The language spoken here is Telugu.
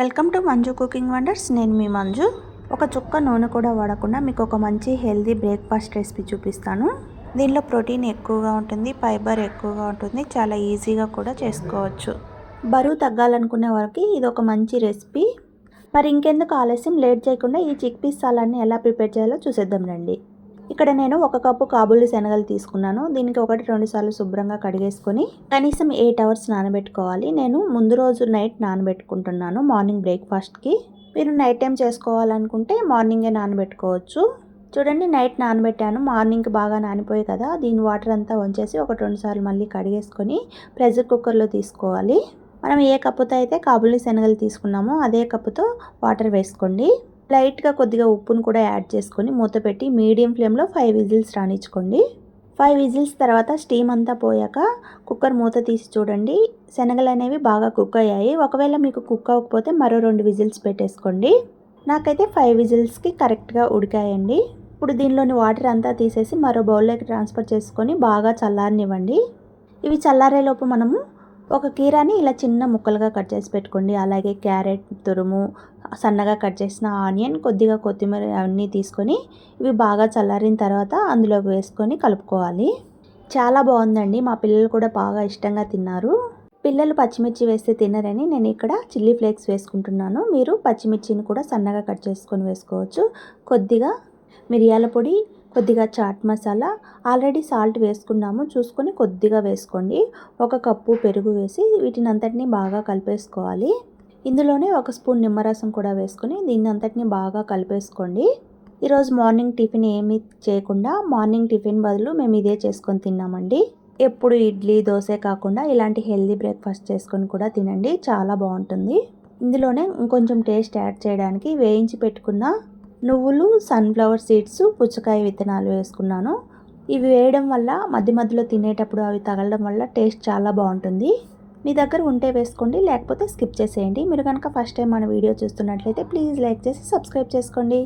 Welcome to Manju cooking wonders. నేను మీ మంజు. ఒక చుక్క నూనె కూడా వాడకుండా మీకు ఒక మంచి హెల్దీ బ్రేక్ఫాస్ట్ రెసిపీ చూపిస్తాను. దీనిలో ప్రోటీన్ ఎక్కువగా ఉంటుంది, ఫైబర్ ఎక్కువగా ఉంటుంది, చాలా ఈజీగా కూడా చేసుకోవచ్చు. బరువు తగ్గాలనుకునే వారికి ఇది ఒక మంచి రెసిపీ. మరి ఇంకెందుకు ఆలస్యం, లేట్ చేయకుండా ఈ చిక్ పీస్ సాలాన్ని ఎలా ప్రిపేర్ చేయాలో చూసేద్దాం రండి. ఇక్కడ నేను 1 కప్పు కాబూలి శనగలు తీసుకున్నాను. దీనికి 1-2 సార్లు శుభ్రంగా కడిగేసుకొని కనీసం 8 అవర్స్ నానబెట్టుకోవాలి. నేను ముందు రోజు నైట్ నానబెట్టుకుంటున్నాను మార్నింగ్ బ్రేక్ఫాస్ట్కి. మీరు నైట్ టైం చేసుకోవాలనుకుంటే మార్నింగే నానబెట్టుకోవచ్చు. చూడండి, నైట్ నానబెట్టాను. మార్నింగ్కి బాగా నానిపోయి కదా, దీని వాటర్ అంతా వంచేసి 1-2 సార్లు మళ్ళీ కడిగేసుకొని ప్రెషర్ కుక్కర్లో తీసుకోవాలి. మనం ఏ కప్పుతో అయితే కాబూలి శనగలు తీసుకున్నామో అదే కప్పుతో వాటర్ వేసుకోండి. లైట్గా కొద్దిగా ఉప్పును కూడా యాడ్ చేసుకొని మూత పెట్టి మీడియం ఫ్లేమ్లో 5 విజిల్స్ రానిచ్చుకోండి. 5 విజిల్స్ తర్వాత స్టీమ్ అంతా పోయాక కుక్కర్ మూత తీసి చూడండి, శనగలు అనేవి బాగా కుక్ అయ్యాయి. ఒకవేళ మీకు కుక్ అవ్వకపోతే మరో 2 విజిల్స్ పెట్టేసుకోండి. నాకైతే 5 విజిల్స్కి కరెక్ట్గా ఉడికాయండి. ఇప్పుడు దీనిలోని వాటర్ అంతా తీసేసి మరో బౌల్లోకి ట్రాన్స్ఫర్ చేసుకొని బాగా చల్లారనివ్వండి. ఇవి చల్లారేలోపు మనము ఒక కీరాని ఇలా చిన్న ముక్కలుగా కట్ చేసి పెట్టుకోండి. అలాగే క్యారెట్ తురుము, సన్నగా కట్ చేసిన ఆనియన్, కొద్దిగా కొత్తిమీర అన్నీ తీసుకొని ఇవి బాగా చల్లారిన తర్వాత అందులోకి వేసుకొని కలుపుకోవాలి. చాలా బాగుందండి. మా పిల్లలు కూడా బాగా ఇష్టంగా తిన్నారు. పిల్లలు పచ్చిమిర్చి వేస్తే తినరని నేను ఇక్కడ చిల్లీ ఫ్లేక్స్ వేసుకుంటున్నాను. మీరు పచ్చిమిర్చిని కూడా సన్నగా కట్ చేసుకొని వేసుకోవచ్చు. కొద్దిగా మిరియాల పొడి, కొద్దిగా చాట్ మసాలా, ఆల్రెడీ సాల్ట్ వేసుకున్నాము, చూసుకొని కొద్దిగా వేసుకోండి. 1 కప్పు పెరుగు వేసి వీటిని అంతటినీ బాగా కలిపేసుకోవాలి. ఇందులోనే 1 స్పూన్ నిమ్మరసం కూడా వేసుకొని దీన్ని అంతటినీ బాగా కలిపేసుకోండి. ఈరోజు మార్నింగ్ టిఫిన్ ఏమీ చేయకుండా మార్నింగ్ టిఫిన్ బదులు మేము ఇదే చేసుకొని తిన్నామండి. ఎప్పుడు ఇడ్లీ దోశ కాకుండా ఇలాంటి హెల్దీ బ్రేక్ఫాస్ట్ చేసుకొని కూడా తినండి, చాలా బాగుంటుంది. ఇందులోనే ఇంకొంచెం టేస్ట్ యాడ్ చేయడానికి వేయించి పెట్టుకున్న నువ్వులు, సన్ఫ్లవర్ సీడ్స్, పుచ్చకాయ విత్తనాలు వేసుకున్నాను. ఇవి వేయడం వల్ల మధ్య మధ్యలో తినేటప్పుడు అవి తగలడం వల్ల టేస్ట్ చాలా బాగుంటుంది. మీ దగ్గర ఉంటే వేసుకోండి, లేకపోతే స్కిప్ చేసేయండి. మీరు కనుక ఫస్ట్ టైం మన వీడియో చూస్తున్నట్లయితే ప్లీజ్ లైక్ చేసి సబ్స్క్రైబ్ చేసుకోండి.